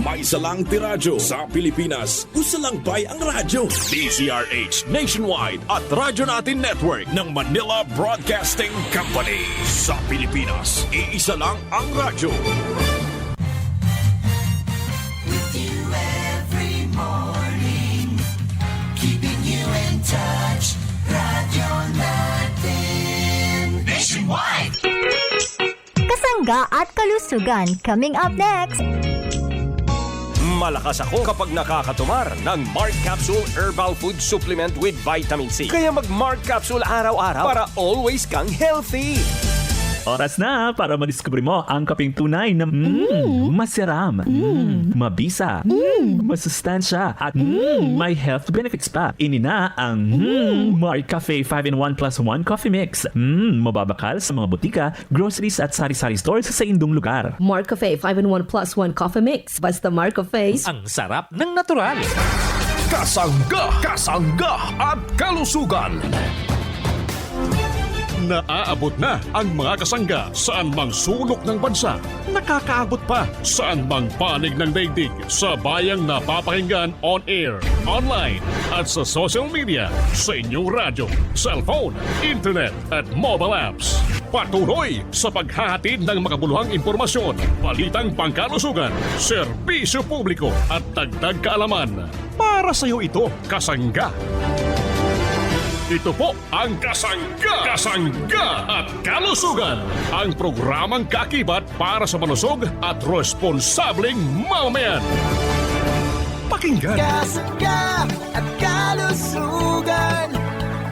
May salang tiradyo sa Pilipinas. Usalangpay ang radyo. DZRH Nationwide at Radyo Natin Network ng Manila Broadcasting Company. Sa Pilipinas, iisa lang ang radyo. With you every morning, keeping you in touch. Radyo Natin Nationwide. Kasangga at kalusugan coming up next. Malakas ako kapag nakakatumar ng Mark Capsule Herbal Food Supplement with Vitamin C. Kaya mag-Mark Capsule araw-araw para always kang healthy. Oras na para madiskubre mo ang kaping tunay na masiram, mabisa, masustansya, at may health benefits pa. Inina ang Mark Cafe 5-in-1 plus 1 coffee mix. Mababakal sa mga butika, groceries at sari-sari stores sa indong lugar. Mark Cafe 5-in-1 plus 1 coffee mix. Basta Mark Cafe's Ang sarap ng natural. Kasangga, kasangga at kalusugan. Naaabot na ang mga kasangga saan mang sulok ng bansa. Nakakaabot pa saan mang panig ng daigdig sa bayang napapakinggan on air, online at sa social media, sa inyong radyo, cellphone, internet at mobile apps. Patuloy sa paghahatid ng makabuluhang impormasyon, balitang pangkalusugan, serbisyo publiko at dagdag kaalaman. Para sa iyo ito, kasangga. Ito po ang Kasangga, Kasangga at Kalusugan. Ang programang kakibat para sa malusog at responsableng mamamayan. Pakinggan. Kasangga at kalusugan,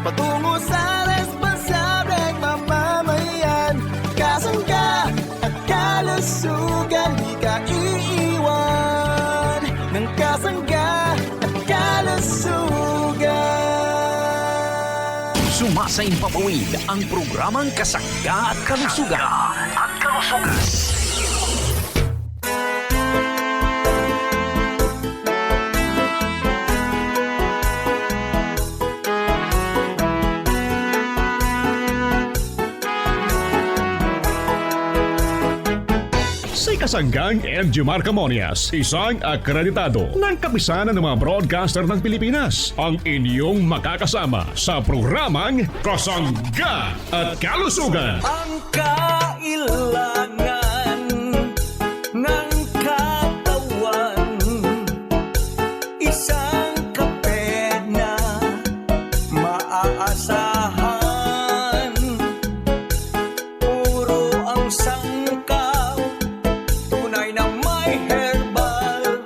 patungo sa responsableng mamamayan. Kasangga at kalusugan, di ka iiwan ng kasangga at kalusugan. Sumasayang papawid ang programang Kasangga at Kalusugan. Si Kasanggang MG Marcamonias, isang akreditado ng kapisanan ng mga broadcaster ng Pilipinas, ang inyong makakasama sa programang Kasangga at Kalusugan. Ang kailangan ng katawan, isang kape na maaasahan. Puro ang sangkaw, tunay na may herbal.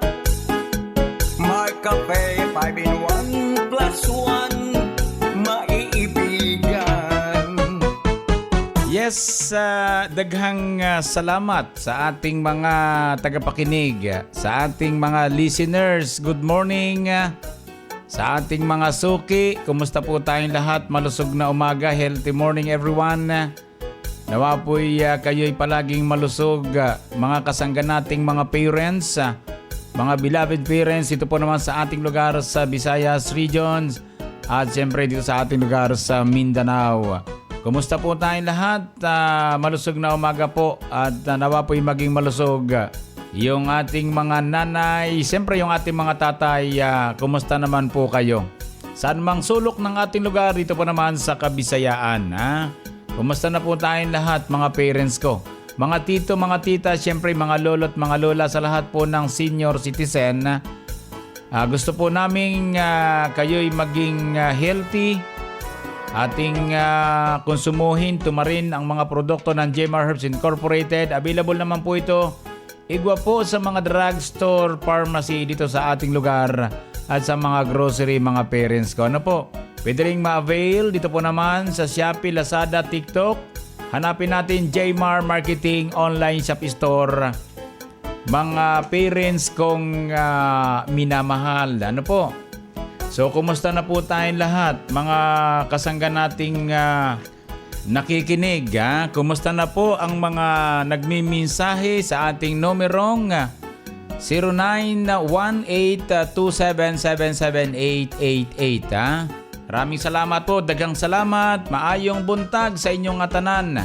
May kape 5-in-1 plus 1, maiibigan. Yes, daghang salamat sa ating mga tagapakinig, sa ating mga listeners. Good morning. Sa ating mga suki, kumusta po tayong lahat? Malusog na umaga, healthy morning everyone. Nawa po'y kayo'y palaging malusog, mga kasangga nating mga parents, mga beloved parents, ito po naman sa ating lugar sa Visayas regions at siyempre dito sa ating lugar sa Mindanao. Kumusta po tayong lahat? Malusog na umaga po at nawa po'y maging malusog yung ating mga nanay, siyempre yung ating mga tatay. Kumusta naman po kayo? Saan mang sulok ng ating lugar, dito po naman sa Kabisayaan. Kumusta na po tayong lahat, mga parents ko? Mga tito, mga tita, siyempre mga lolo at mga lola, sa lahat po ng senior citizen. Gusto po namin kayo'y maging healthy. Ating konsumuhin, tumarin ang mga produkto ng Jmar Herbs Incorporated. Available naman po ito igwa po sa mga drugstore, pharmacy dito sa ating lugar at sa mga grocery, mga parents ko. Ano po? Pwede rin ma-avail dito po naman sa Shopee, Lazada, TikTok. Hanapin natin Jmar Marketing Online Shop Store. Mga parents kong minamahal. Ano po? So, kumusta na po tayong lahat? Mga kasangga nating nakikinig. Kumusta na po ang mga nagmimensahe sa ating numerong 0918-277-7888. Maraming salamat po. Daghang salamat. Maayong buntag sa inyong atanan.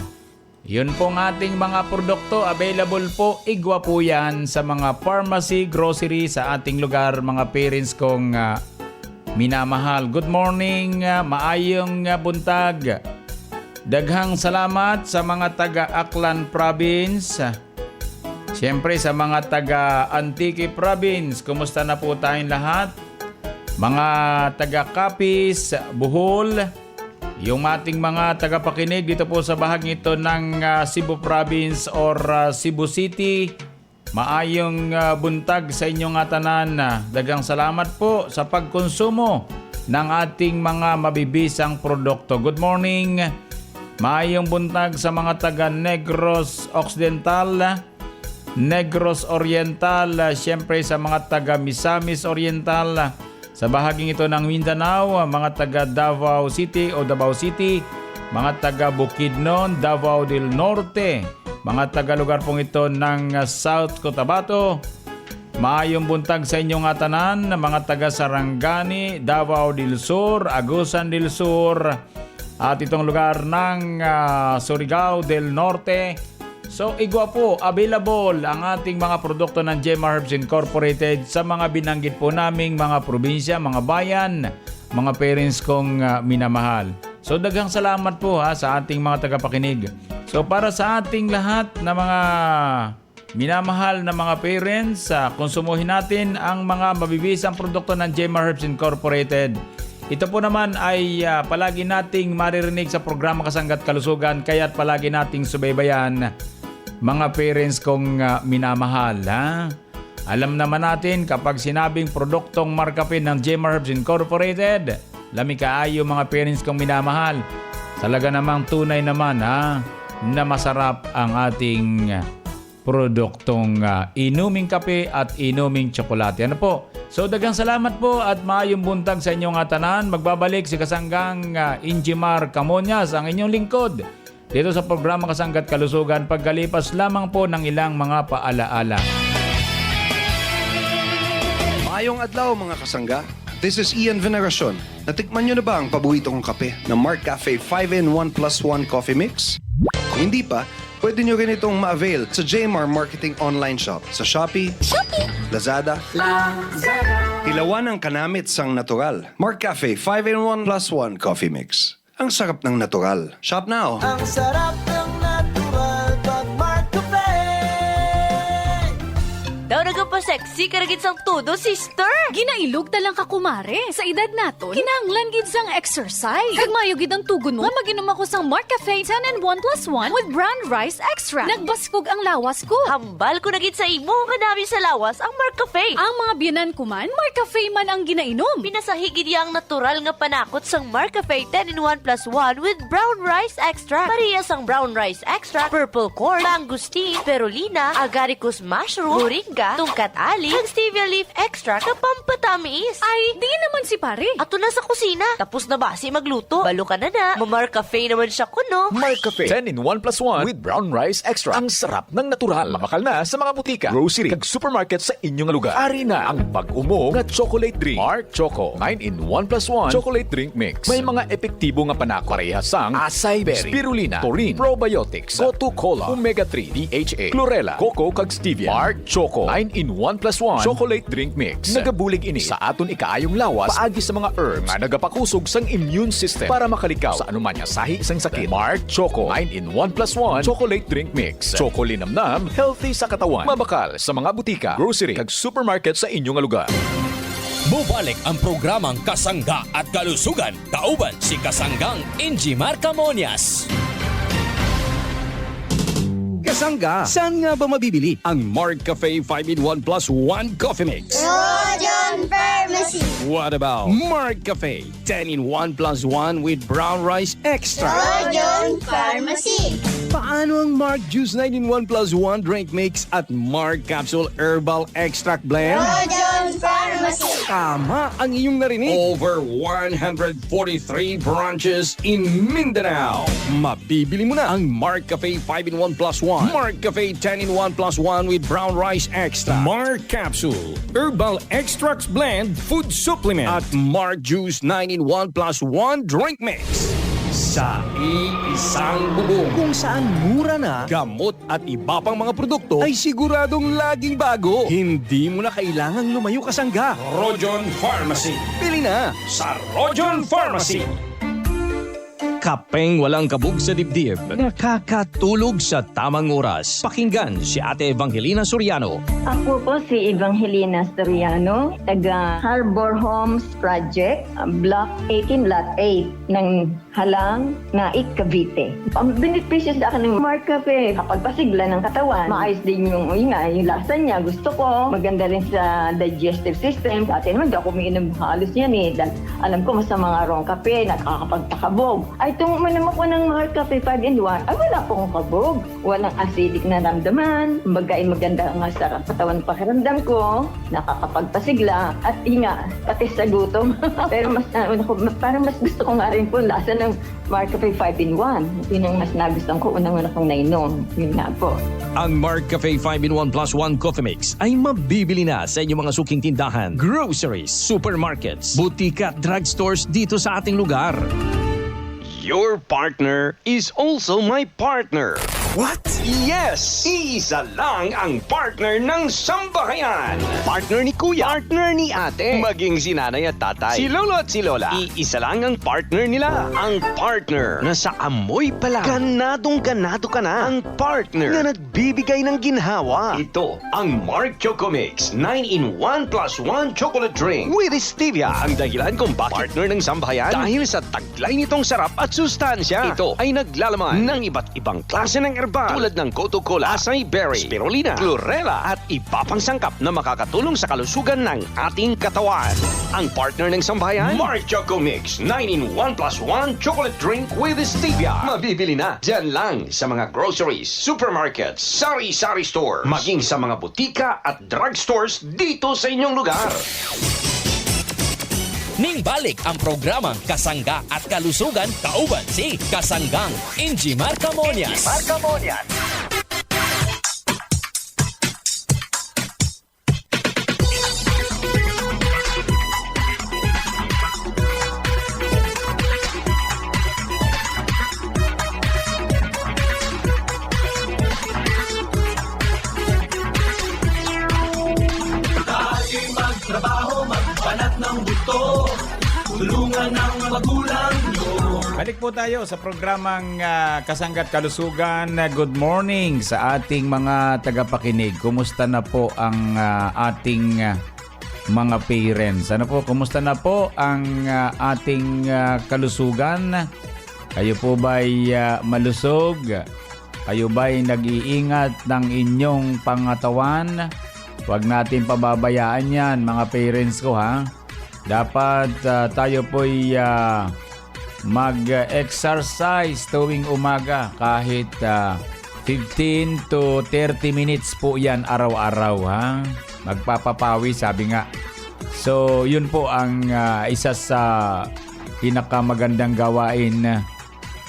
Yun pong ating mga produkto, available po, igwa po yan sa mga pharmacy, grocery sa ating lugar, mga parents kong minamahal. Good morning, maayong buntag. Daghang salamat sa mga taga Aklan Province. Siyempre sa mga taga Antique Province, kumusta na po tayong lahat? Mga taga Capiz, Bohol, yung ating mga tagapakinig dito po sa bahagi ito ng Cebu Province or Cebu City, maayong buntag sa inyong tanan. Daghang salamat po sa pagkonsumo ng ating mga mabibisang produkto. Good morning, maayong buntag sa mga taga Negros Occidental, Negros Oriental, siyempre sa mga taga Misamis Oriental, sa bahaging ito ng Mindanao, mga taga Davao City o Davao City, mga taga Bukidnon, Davao del Norte, mga taga lugar pong ito ng South Cotabato, maayong buntag sa inyong atanan, mga taga Sarangani, Davao del Sur, Agusan del Sur, at itong lugar ng Surigao del Norte. So, igwa po, available ang ating mga produkto ng Gemma Herbs Incorporated sa mga binanggit po naming mga probinsya, mga bayan, mga parents kong minamahal. So, daghang salamat po sa ating mga tagapakinig. So, para sa ating lahat na mga minamahal na mga parents, konsumuhin natin ang mga mabibisang produkto ng Gemma Herbs Incorporated. Ito po naman ay palagi nating maririnig sa programa Kasangga't Kalusugan, kaya't palagi nating subaybayan, mga parents kong minamahal. Alam naman natin kapag sinabing produktong markapin ng Gemma Herbs Incorporated, lami kaayo mga parents kong minamahal. Talaga namang tunay naman na masarap ang ating produktong inuming kape at inuming tsokolate. Ano po? So daghang salamat po at maayong buntag sa inyong tanan. Magbabalik si Kasanggang Injimar Camonias, ang inyong lingkod, dito sa programa Kasangga't Kalusugan, pagkalipas lamang po ng ilang mga paalaala. Maayong adlaw mga kasangga. This is Ian Veneracion. Natikman nyo na ba ang paborito kong kape na Mark Cafe 5-in-1 + 1 Coffee Mix? Kung hindi pa, pwede nyo rin itong ma-avail sa JMR Marketing Online Shop sa Shopee, Lazada, Hilawan ng kanamit sang natural. Mark Cafe 5-in-1 + 1 Coffee Mix. Ang sarap ng natural. Shop now. Ang sarap ng natural pag Mark Cafe. Daw nagapasexy karagit sang todo, sister. Ginailog talang ka kumare. Sa edad naton, kinahanglan gid sang exercise. Kag mayo gid ang tugon mo. Maginom ako sang Mark Cafe 10-in-1 + 1 with brown rice extra. Nagbaskog ang lawas ko. Hambal ko na gid sa imo kadami sa lawas ang Mark Cafe. Ang mga biyanan ko man, Mark Cafe man ang ginainom. Pinasahi gid ang natural nga panakot sang Mark Cafe 10-in-1 + 1 with brown rice extra. Parehas ang brown rice extra, purple corn, mangosteen, spirulina, agaricus mushroom, moringa, tungkat ali, ag stevia leaf extract na pampatamis. Ay, di naman si pare. Ato na sa kusina. Tapos na ba si magluto? Balo ka na na. Mark Cafe naman siya kuno. Mark Cafe 10-in-1 + 1 with brown rice extra. Ang sarap ng natural. Mabakal na sa mga butika, grocery, kag supermarket sa inyong lugar. Ari na ang pag-umo nga chocolate drink. Mark Choco 9-in-1 + 1 chocolate drink mix. May mga epektibo nga panako. Parehas sang acai berry, spirulina, taurine, probiotics, Gotu Cola, omega-3, DHA, chlorella, cocoa kag stevia. Mark Choco 9-in-1 + 1 chocolate drink mix. Nagabulig ini sa aton ikaayong lawas paagi sa mga herbs nga nagapakusog sang immune system para makalikaw sa anuman nga sahi sang sakit. Mark Choco 9-in-1 + 1 chocolate drink mix. Choco linamnam, healthy sa katawan. Mabakal sa mga butika, grocery kag supermarket sa inyong lugar. Mubalik ang programang Kasangga at Kalusugan. Kauban si Kasanggang Injimar Camonias. Kasangga, saan nga ba mabibili ang Mark Cafe 5-in-1 + 1 Coffee Mix? Rojon Pharmacy. What about Mark Cafe 10-in-1 + 1 with brown rice extra? Rojon Pharmacy. Paano ang Mark Juice 9-in-1 + 1 drink mix at Mark Capsule Herbal Extract Blend? Rojon Pharmacy. Tama ang iyong narinig. Over 143 branches in Mindanao. Mabibili mo na ang Mark Cafe 5-in-1 + 1. Mark Cafe 10-in-1 + 1 with brown rice extra. Mark Capsule Herbal Extracts Blend Food Supplement. At Mark Juice 9-in-1 + 1 drink mix. sa iisang bubong. Kung saan mura na, Gamot at iba pang mga produkto ay siguradong laging bago. hindi mo na kailangang lumayo kasangga. Rojon Pharmacy. Pili na! Sa Rojon Pharmacy. Kapeng walang kabog sa dibdib, nakakatulog sa tamang oras. Pakinggan si Ate Evangelina Soriano. Ako po si Evangelina Soriano, taga Harbor Homes Project, Block 18, Lot 8 ng Halang, Naik, Cavite. Ang benepisyo sa akin ng Mark Cafe, kapag pasigla ng katawan, maayos din yung lasa niya. Gusto ko, maganda rin sa digestive system. Dati naman, di ako umiinom halos yan eh. Dahil alam ko, mas sa mga wrong kape, nakakapagtakabog. Ay, itong uminom ako ng Mark Cafe 5-in-1, ay wala pong kabog. Walang acidic na ramdaman. Kumbaga, maganda nga sa katawan pakiramdam ko, nakakapagpasigla, at hinga, pati sa gutom. Pero parang mas gusto ko nga rin po lasa ng Mark Cafe 5-in-1. Yun ang mas nagustuhan ko, unang-una kong nainom. Yun nga po. Ang Mark Cafe 5-in-1 plus 1 Coffee Mix ay mabibili na sa inyong mga suking tindahan, groceries, supermarkets, butika at drugstores dito sa ating lugar. Your partner is also my partner. What? Yes! Isa lang ang partner ng sambahayan. Partner ni kuya, partner ni ate, maging si nanay at tatay, si lolo at si lola. Iisa lang ang partner nila. Ang partner na sa amoy pa lang, ganadong-ganado ka na. Ang partner na nagbibigay ng ginhawa. Ito ang Mark Choco Mix 9-in-1 plus 1 chocolate drink with stevia. Ang dahilan kung bakit partner ng sambahayan dahil sa taglay nitong sarap at sustansya. Ito ay naglalaman ng iba't ibang klase ng herbal tulad ng Coto Cola, Acai Berry, Spirulina, Chlorella at iba pang sangkap na makakatulong sa kalusugan ng ating katawan. Ang partner ng sambahayan, Mark Choco Mix 9-in-1 plus 1 chocolate drink with stevia. Mabibili na dyan lang sa mga groceries, supermarkets, sari-sari stores, maging sa mga butika at drugstores dito sa inyong lugar. Ning balik ang programang Kasangga at Kalusugan kauban si Kasanggang Ingy Marcamonias. Lagi magtrabaho, magbanat ng buto, tulungan ng magulang nyo. Balik po tayo sa programang Kasangga at Kalusugan. Good morning sa ating mga tagapakinig. Kumusta na po ang ating mga parents? Ano po, kumusta na po ang ating kalusugan? Kayo po ba'y malusog? Kayo ba'y nag-iingat ng inyong pangatawan? Huwag natin pababayaan yan, mga parents ko, ha? Dapat tayo po'y mag-exercise tuwing umaga. Kahit 15 to 30 minutes po yan araw-araw, ha? Magpapapawi, sabi nga. So, yun po ang isa sa pinakamagandang gawain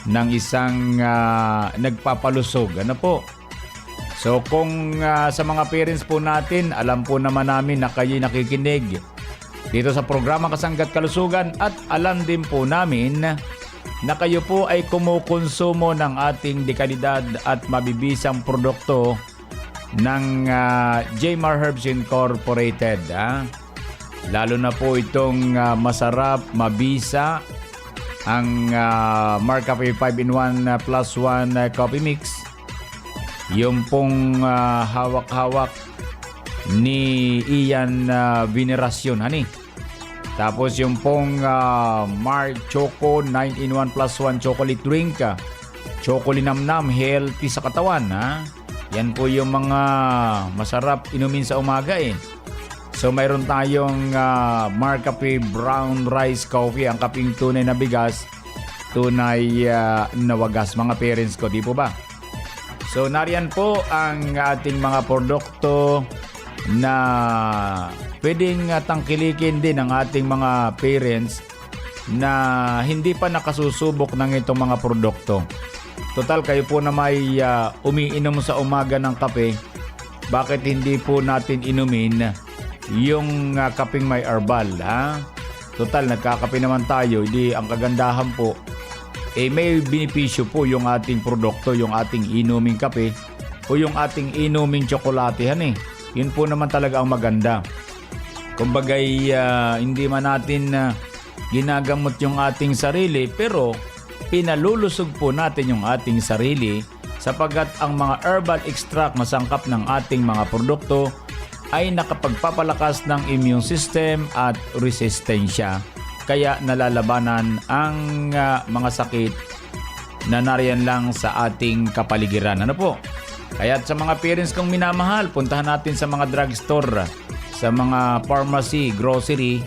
ng isang nagpapalusog. Ano po? So kung sa mga parents po natin, alam po naman namin na kayo nakikinig dito sa programa Kasangga at Kalusugan at alam din po namin na kayo po ay kumukonsumo ng ating dekalidad at mabibisang produkto ng Jmar Herbs Incorporated. Lalo na po itong masarap, mabisa, ang Mark Cafe 5-in-1 plus 1 coffee mix. Yung pong hawak-hawak ni Ian Veneracion, honey. Tapos yung pong Mark Choco 9-in-1 plus 1 chocolate drink. Chocolinamnam, healthy sa katawan, ha? Yan po yung mga masarap inumin sa umaga, eh. So mayroon tayong Mark Cafe Brown Rice Coffee, ang kaping tunay na bigas, tunay na wagas, mga parents ko, di po ba? So nariyan po ang ating mga produkto na pwedeng tangkilikin din ng ating mga parents na hindi pa nakasusubok ng itong mga produkto. Total, kayo po na may umiinom sa umaga ng kape, bakit hindi po natin inumin yung kapeng may herbal, ha? Total, nagkakape naman tayo, hindi ang kagandahan po, may benepisyo po yung ating produkto, yung ating inuming kape o yung ating inuming tsokolatehan eh. Yun po naman talaga ang maganda. Kumbagay, hindi man natin ginagamot yung ating sarili, pero pinalulusog po natin yung ating sarili sapagkat ang mga herbal extract na sangkap ng ating mga produkto ay nakapagpapalakas ng immune system at resistensya. Kaya nalalabanan ang mga sakit na nariyan lang sa ating kapaligiran. Ano po? Kaya sa mga parents kong minamahal, puntahan natin sa mga drugstore, sa mga pharmacy, grocery,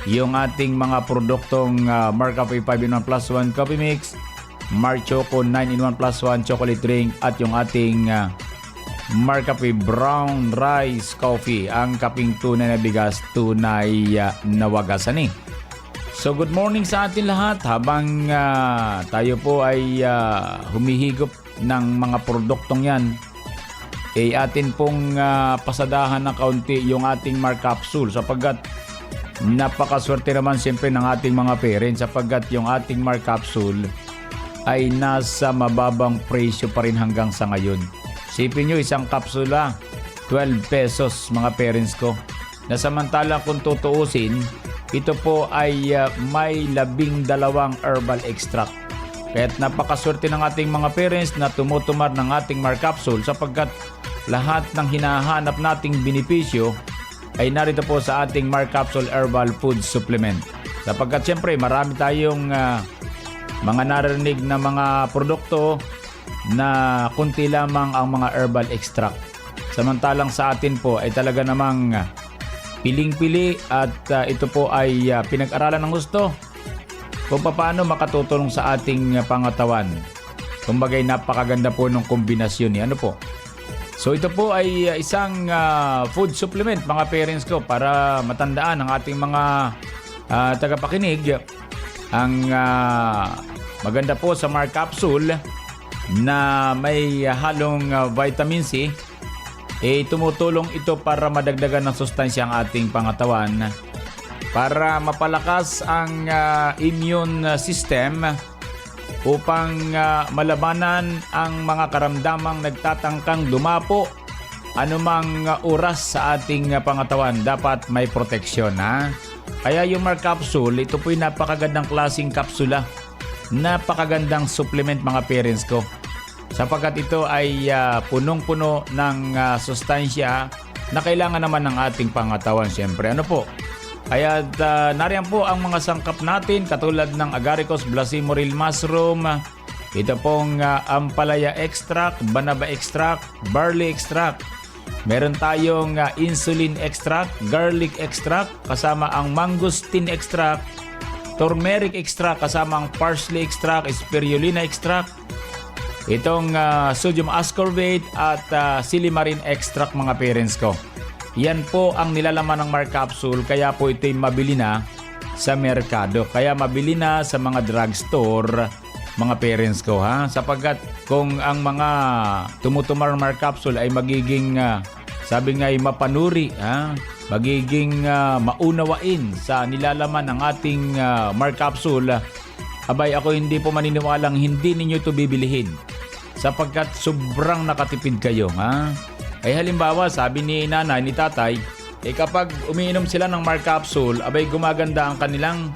yung ating mga produktong Mar Cafe 5-in-1 plus 1 coffee mix, Mar Choco 9-in-1 plus 1 chocolate drink, at yung ating Mar Cafe brown rice coffee, ang kaping tunay na bigas, tunay na wagasan eh. So good morning sa atin lahat habang tayo po ay humihigop ng mga produktong yan. Atin pong pasadahan ng kaunti yung ating Mar Capsule sapagkat napakaswerte naman siyempre ng ating mga parents sapagkat yung ating Mar Capsule ay nasa mababang presyo pa rin hanggang sa ngayon. Sipin nyo, isang kapsula 12 pesos mga parents ko. Na samantala kung tutuusin, ito po ay may 12 herbal extract. Kaya't napakaswerte ng ating mga parents na tumutumar ng ating Mar Capsule sapagkat lahat ng hinahanap nating benepisyo ay narito po sa ating Mar Capsule Herbal Food Supplement. Sapagkat siyempre marami tayong mga narinig na mga produkto na kunti lamang ang mga herbal extract. Samantalang sa atin po ay talaga namang piling-pili at ito po ay pinag-aralan ng gusto kung paano makatutulong sa ating pangatawan. Kumbagay napakaganda po ng kombinasyon ni ano po. So ito po ay isang food supplement mga parents ko para matandaan ng ating mga tagapakinig. Ang maganda po sa Mar Capsule na may halong vitamin C, tumutulong ito para madagdagan ng sustansya ang ating pangatawan, para mapalakas ang immune system upang malabanan ang mga karamdamang nagtatangkang dumapo anumang oras sa ating pangatawan. Dapat may proteksyon ha. Kaya yung Mar Capsule, ito po'y napakagandang klaseng kapsula, napakagandang supplement mga parents ko sapagkat ito ay punong-puno ng sustansya na kailangan naman ng ating pangatawan siyempre. Ano po? Kaya nariyan po ang mga sangkap natin katulad ng agaricus blasimoril mushroom, ito pong ampalaya extract, banaba extract, barley extract. Meron tayong insulin extract, garlic extract, kasama ang mangosteen extract, turmeric extract, kasama ang parsley extract, spirulina extract, itong sodium ascorbate at silimarin extract mga parents ko. Yan po ang nilalaman ng Mar Capsule, kaya po ito'y mabili na sa merkado. Kaya mabili na sa mga drugstore mga parents ko ha. Sapagkat kung ang mga tumutumar Mar Capsule ay magiging sabi nga ay mapanuri ha, magiging maunawain sa nilalaman ng ating Mar Capsule, abay ako hindi po maniniwalang hindi ninyo ito bibilihin sapagkat sobrang nakatipid kayo ha. Ay halimbawa sabi ni nanay ni tatay, kapag umiinom sila ng Mar Capsule, abay gumaganda ang kanilang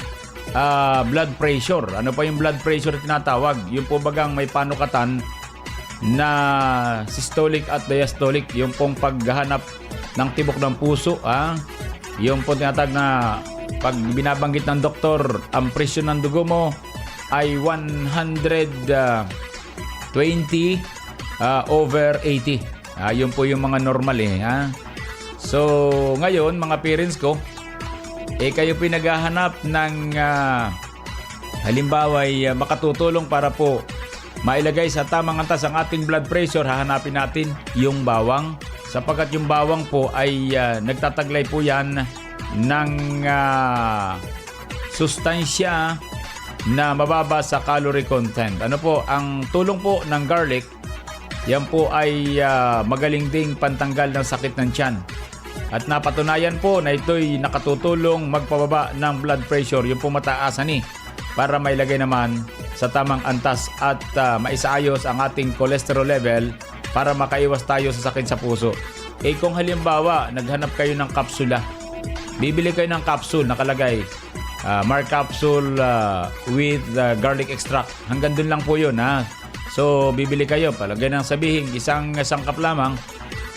blood pressure. Ano pa yung blood pressure tinatawag? Yung po bagang may panukatan na systolic at diastolic, yung pong paghahanap ng tibok ng puso yung po tinatawag na pag binabanggit ng doktor, ang presyon ng dugo mo ay 120 over 80. Yun po yung mga normal So ngayon mga parents ko, kayo pinaghahanap ng halimbawa ay makatutulong para po mailagay sa tamang antas ang ating blood pressure. Hahanapin natin yung bawang sapagkat yung bawang po ay nagtataglay po yan ng sustansya na mababa sa calorie content. Ano po ang tulong po ng garlic? Yan po ay magaling ding pantanggal ng sakit ng tiyan. At napatunayan po na ito'y nakatutulong magpababa ng blood pressure, yung po mataasan para mailagay naman sa tamang antas at maisaayos ang ating cholesterol level para makaiwas tayo sa sakit sa puso. Kung halimbawa, naghanap kayo ng kapsula, bibili kayo ng capsule, nakalagay, Mark capsule with garlic extract. Hanggang dun lang po yun, ha? So, bibili kayo, palagay nang sabihin, isang sangkap lamang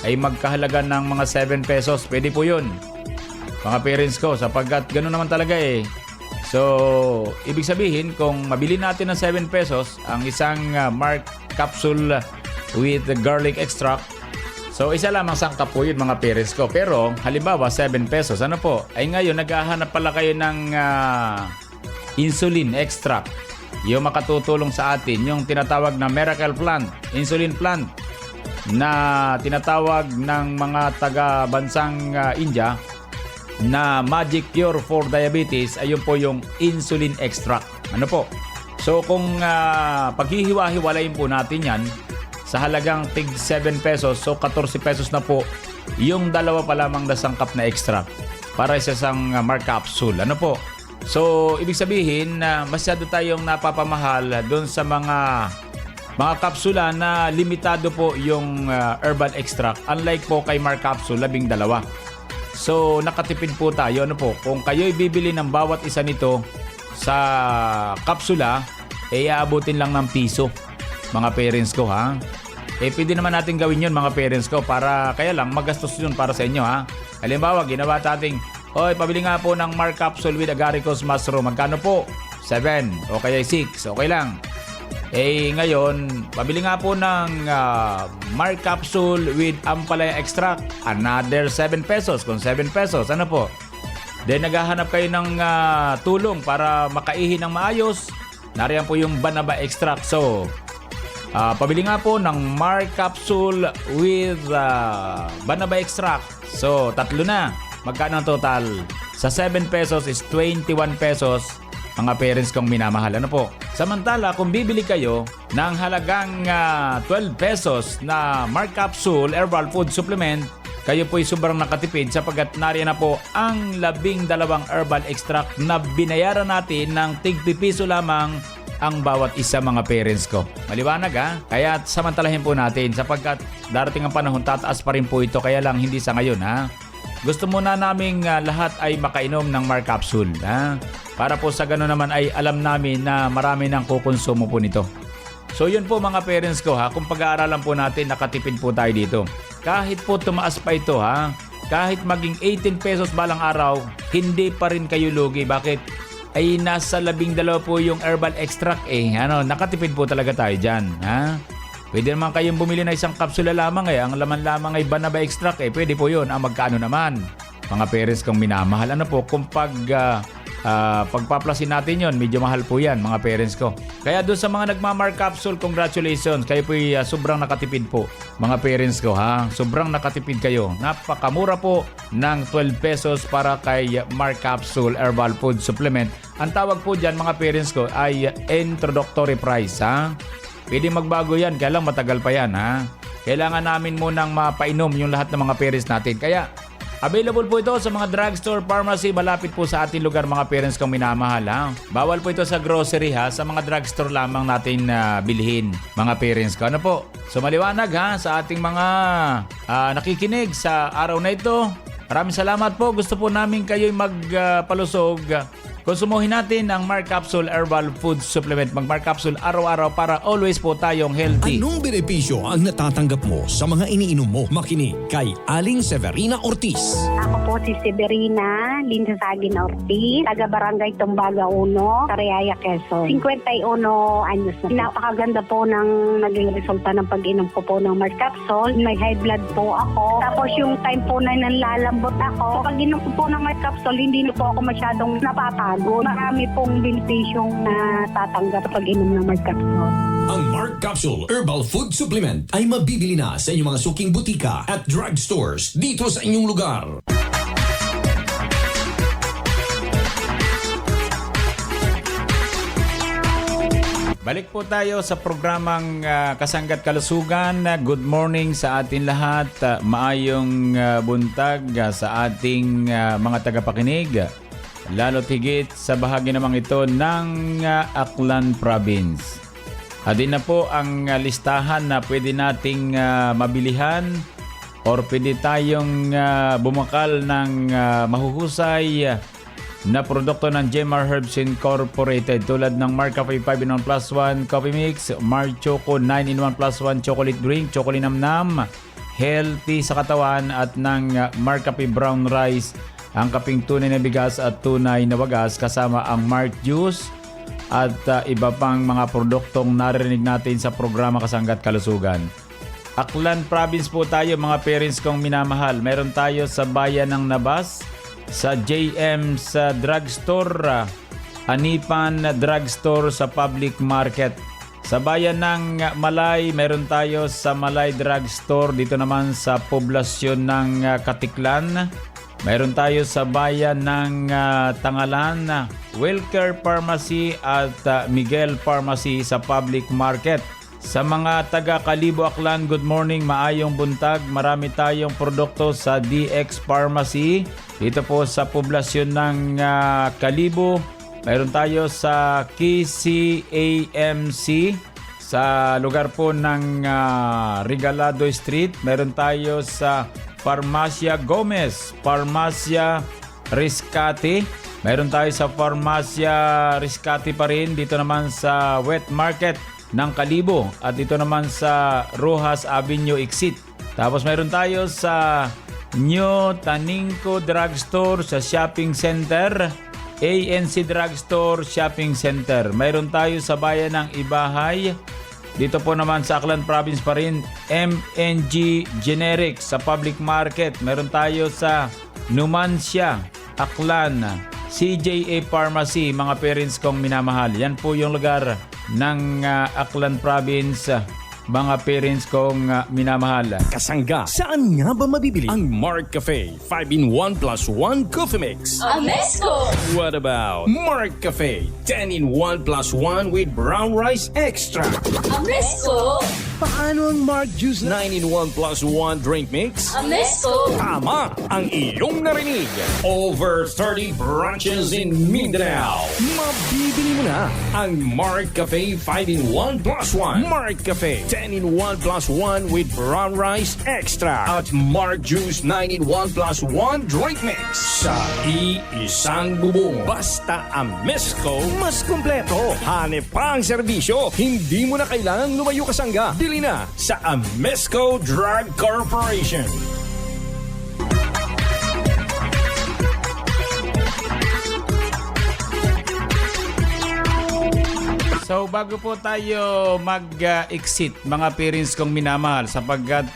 ay magkahalaga ng mga 7 pesos. Pwede po yun, mga parents ko, sapagkat gano'n naman talaga eh. So, ibig sabihin, kung mabili natin ng 7 pesos ang isang Mark capsule with garlic extract, so isa lamang sangkap po yun, mga parents ko. Pero, halimbawa, 7 pesos, ano po? Ay ngayon, naghahanap pala kayo ng insulin extract. Yung makatutulong sa atin, yung tinatawag na miracle plant, insulin plant, na tinatawag ng mga taga-bansang India na magic cure for diabetes, ayun po yung insulin extract. Ano po? So kung paghihiwa-hiwalayin po natin yan sa halagang tig 7 pesos, so 14 pesos na po yung dalawa pa lamang na sangkap na extract para sa isang Mark capsule. Ano po? So ibig sabihin na masyado tayong napapamahal doon sa mga kapsula na limitado po yung herbal extract. Unlike po kay Mark capsule, 12. So, nakatipid po tayo. Ano po? Kung kayo'y bibili ng bawat isa nito sa kapsula, aabutin lang ng piso, mga parents ko, ha? Pwede naman natin gawin yun, mga parents ko, para kaya lang magastos yun para sa inyo, ha? Halimbawa, ginawa natin, pabili nga po ng Mark capsule with agaricus mushroom. Magkano po? 7 o kaya 6. Okay lang. Ngayon, pabili nga po ng Mark capsule with ampalaya extract. Another 7 pesos. Kung 7 pesos, ano po? Then, naghahanap kayo ng tulong para makaihi ng maayos. Nariyan po yung banaba extract. So, pabili nga po ng Mark capsule with banaba extract. So, 3 na. Magkano ang total? Sa 7 pesos is 21 pesos. Mga parents kong minamahal. Ano po? Samantala, kung bibili kayo ng halagang 12 pesos na Mark capsule herbal food supplement, kayo po'y sobrang nakatipid sapagkat nariyan na po ang 12 herbal extract na binayaran natin ng tig-pipiso lamang ang bawat isa, mga parents ko. Maliwanag, ha? Kaya samantalahin po natin sapagkat darating ang panahon, tataas pa rin po ito, kaya lang hindi sa ngayon, ha? Gusto muna naming lahat ay makainom ng Mark capsule, ha? Para po sa gano'n naman ay alam namin na marami nang kukonsumo po nito. So yun po, mga parents ko, ha? Kung pag-aaralan po natin, nakatipid po tayo dito. Kahit po tumaas pa ito, ha? Kahit maging 18 pesos balang araw, hindi pa rin kayo lugi. Bakit? Ay nasa 12 po yung herbal extract nakatipid po talaga tayo dyan, ha? Pwede naman kayong bumili na isang kapsula lamang ang laman lamang ay banaba extract pwede po yun. Ang magkano naman? Mga parents kong minamahal, ano po, kung pagpaplasin natin yon, medyo mahal po yan, mga parents ko. Kaya doon sa mga nagmamark capsule, congratulations, kayo po sobrang nakatipid po, mga parents ko, ha? Sobrang nakatipid kayo. Napakamura po ng 12 pesos para kay Mark capsule herbal food supplement. Ang tawag po dyan, mga parents ko, ay introductory price, ha? Pwede magbago yan, kaya lang matagal pa yan, ha? Kailangan namin munang mapainom yung lahat ng mga parents natin. Kaya, available po ito sa mga drugstore, pharmacy, malapit po sa ating lugar, mga parents kong minamahal, ha? Bawal po ito sa grocery, ha? Sa mga drugstore lamang natin bilhin, mga parents ko. Ano po? So, maliwanag, ha? Sa ating mga nakikinig sa araw na ito. Maraming salamat po. Gusto po namin kayo'y magpalusog. Konsumuhin natin ang Mark capsule herbal food supplement. Mag-Mark capsule araw-araw para always po tayong healthy. Anong benepisyo ang natatanggap mo sa mga iniinom mo? Makinig kay Aling Severina Ortiz. Ako po si Severina Linsasagin Ortiz, taga-barangay Tumbaga 1, Sariaya, Quezon. 51 anyos na. Napakaganda po ng naging resulta ng pag-inom ko po ng Mark capsule. May high blood po ako. Tapos yung time po na nanlalambot ako. So pag-inom ko po ng Mark capsule, hindi na po ako masyadong napapagod. Marami pong benepisyong natatanggap pag inom ng Mark capsule. Ang Mark capsule herbal food supplement ay mabibili na sa inyong mga suking butika at drugstores dito sa inyong lugar. Balik po tayo sa programang Kasanggat Kalusugan. Good morning sa atin lahat. Maayong buntag sa ating mga tagapakinig. lalo't higit sa bahagi namang ito ng Aklan Province. Adin na po ang listahan na pwede nating mabilihan or pwede tayong bumakal ng mahuhusay na produkto ng Jemar Herbs Incorporated tulad ng Mark Cafe 5-in-1 plus 1 coffee mix, Mark Choco 9-in-1 plus 1 chocolate drink, Chocolate Namnam, healthy sa katawan, at ng Mark Cafe Brown Rice, ang kaping tunay na bigas at tunay na wagas kasama ang Mark Juice at iba pang mga produktong narinig natin sa programa Kasangga't Kalusugan. Aklan Province po tayo mga parents kong minamahal. Meron tayo sa bayan ng Nabas, sa JM sa drugstore, Anipan drugstore sa public market. Sa bayan ng Malay, meron tayo sa Malay drugstore. Dito naman sa poblasyon ng Katiklan. Meron tayo sa bayan ng Tangalan, Wellcare Pharmacy at Miguel Pharmacy sa public market. Sa mga taga Kalibo Aklan, good morning, maayong buntag. Marami tayong produkto sa DX Pharmacy. Dito po sa poblasyon ng Kalibo. Mayroon tayo sa KCAMC sa lugar po ng Regalado Street. Mayroon tayo sa Farmacia Gomez, Farmacia Riscati. Mayroon tayo sa Farmacia Riscati pa rin. Dito naman sa Wet Market ng Kalibo at dito naman sa Rojas Avenue Exit. Tapos mayroon tayo sa New Taningco Drugstore sa Shopping Center, ANC Drugstore Shopping Center. Mayroon tayo sa bayan ng Ibahay. Dito po naman sa Aklan Province pa rin, MNG Generic sa public market. Mayroon tayo sa Numancia, Aklan, CJA Pharmacy, mga parents kong minamahal. Yan po yung lugar ng Aklan Province, mga parents kong minamahal. Kasangga, saan nga ba mabibili ang Mark Cafe 5-in-1 plus 1 coffee mix? Amesco! What about Mark Cafe 10-in-1 plus 1 with brown rice extra? Amesco! Paano ang Mark Juice 9-in-1 plus 1 drink mix? Amesco! Tama ang iyong narinig. Over 30 branches in Mindanao. Mabibili mo na ang Mark Cafe 5-in-1 plus 1. Mark Cafe 10-in-1 plus 1 with brown rice extra. At Mark Juice 9-in-1 plus 1 drink mix. Sa iisang bubong. Basta Amesco, mas kompleto. Hanep pa ang serbisyo. Hindi mo na kailangang lumayo kasangga. Bili na sa Amesco Drug Corporation. So bago po tayo mag-exit mga parents kong minamahal, sapagkat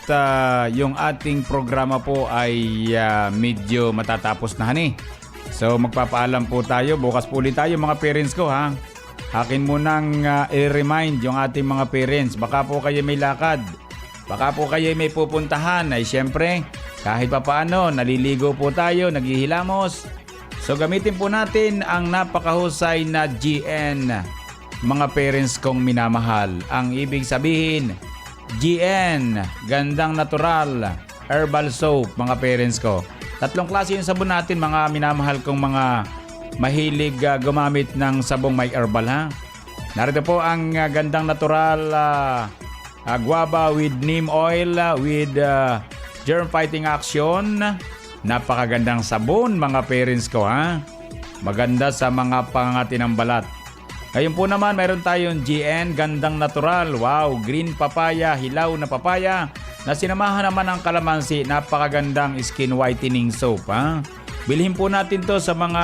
yung ating programa po ay medyo matatapos na hani. So magpapaalam po tayo, bukas po ulit tayo mga parents ko ha. Akin munang i-remind yung ating mga parents, baka po kayo may lakad, baka po kayo may pupuntahan, ay syempre kahit pa paano naliligo po tayo, naghihilamos. So gamitin po natin ang napakahusay na GN. Mga parents kong minamahal, ang ibig sabihin, GN, gandang natural, herbal soap, mga parents ko. 3 klase yung sabon natin, mga minamahal kong mga mahilig gumamit ng sabong may herbal ha. Narito po ang gandang natural guava with neem oil with germ fighting action. Napakagandang sabon mga parents ko ha. Maganda sa mga pangangati ng balat. Ngayon po naman, mayroon tayong GN, gandang natural. Wow, green papaya, hilaw na papaya na sinamahan naman ng kalamansi. Napakagandang skin whitening soap. Ha? Bilhin po natin to sa mga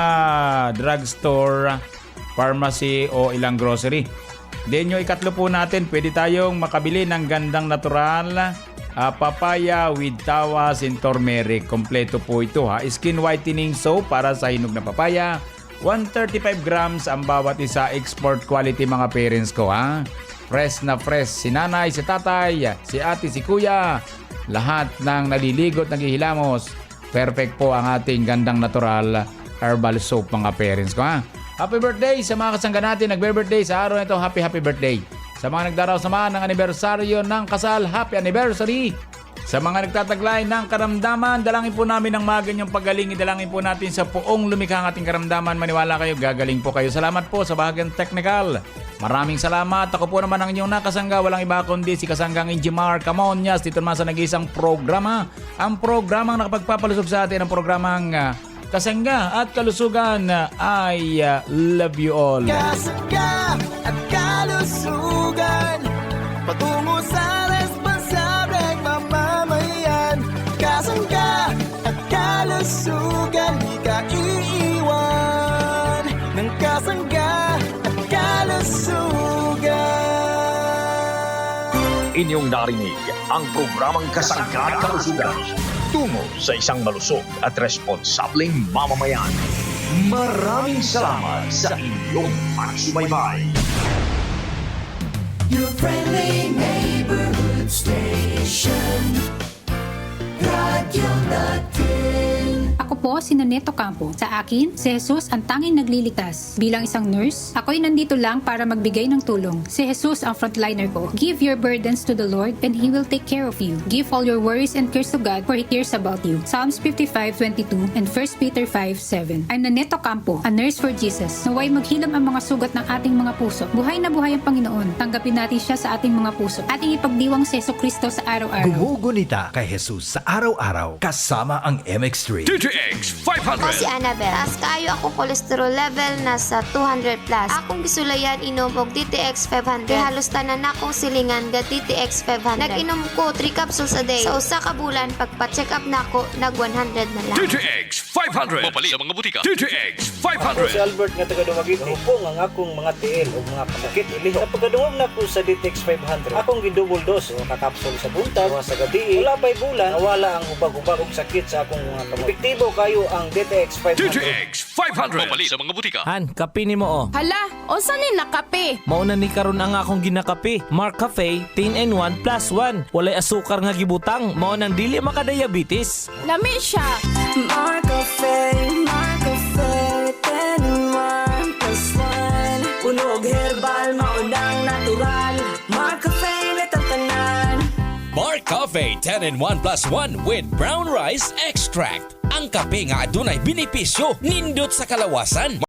drugstore, pharmacy o ilang grocery. Then yung ikatlo po natin, pwede tayong makabili ng gandang natural papaya with tawas and turmeric. Kompleto po ito ha. Skin whitening soap para sa hinog na papaya. 135 grams ang bawat isa, export quality mga parents ko ha. Fresh na fresh, si nanay, si tatay, si ate, si kuya, lahat ng naliligo at naghihilamos. Perfect po ang ating gandang natural herbal soap mga parents ko ha. Happy birthday sa mga kasangga natin nagbe-birthday sa araw na ito. Happy birthday. Sa mga nagdaraw samahan ng anibersaryo ng kasal, happy anniversary. Sa mga nagtataglay ng karamdaman, dalangin po namin ang mga ganyang pagaling. Idalangin po natin sa poong lumikha ang ating karamdaman. Maniwala kayo, gagaling po kayo. Salamat po sa bahagyang technical. Maraming salamat. Ako po naman ang inyong nakasangga. Walang iba kundi si Kasanggang Injimar Camonias. Dito naman sa nag-iisang programa. Ang programang nakapagpapalusog sa atin. Ang programang Kasangga at Kalusugan. I love you all. Kasangga at kalusugan, patungo sa responsableng mamamayan. Kasangga at kalusugan, di ka iiwan ng kasangga at kalusugan. Inyong narinig ang programang Kasangga at Kalusugan tungo sa isang malusog at responsableng mamamayan. Maraming salamat sa inyong pagsubaybay. Your friendly neighborhood station, Radio Natin. Ako po si Naneto Campo. Sa akin, si Jesus ang tanging nagliligtas. Bilang isang nurse, ako'y nandito lang para magbigay ng tulong. Si Jesus ang frontliner ko. Give your burdens to the Lord and He will take care of you. Give all your worries and cares to God for He cares about you. Psalms 55:22 and 1 Peter 5:7. I'm Naneto Campo, a nurse for Jesus. Naway maghilam ang mga sugat ng ating mga puso. Buhay na buhay ang Panginoon. Tanggapin natin siya sa ating mga puso. Ating ipagdiwang si Jesucristo sa araw-araw. Gumugunita kay Jesus sa araw-araw kasama ang MX3. DTX 500. Ako si Annabel. Taas kayo akong cholesterol level nasa 200 plus. Akong gisulayan inom og DTX 500. Kaya halos tanan akong silingan ga DTX 500. Nag-inom ko 3 capsules a day. Sa usa ka bulan pagpa-check up nako nag 100 na lang. DTX 500. Mapali sa mga butika. DTX Ako si 500. Albert nga taga Dumaguete. Hupong ang akong mga tiil o mga kasakit iliho. Sa pagkadungog na ko sa DTX 500, akong gidouble dose o kakapsul sa buntag o sa gabi. Wala pa'y bulan, nawala ang ubag-ubag og sakit sa akong mga kamot. Epektibo kayo ang DTX 500. DTX 500. Mapali sa mga butika. Han, kape ni mo oh. Hala, unsa ni nakape? Mauna ni karon ang akong ginakape. Mark Cafe 10-in-1 plus 1. Walay asukar nga gibutang, mao nang dili makadiabetes. Lami siya. Mark Cafe 10-in-1 plus 1. Punog herbal, maunang natural. Mark Cafe natatanan. Mark Cafe 10-in-1 plus 1 with brown rice extract. Ang kape nga adunay benepisyo, nindot sa kalawasan.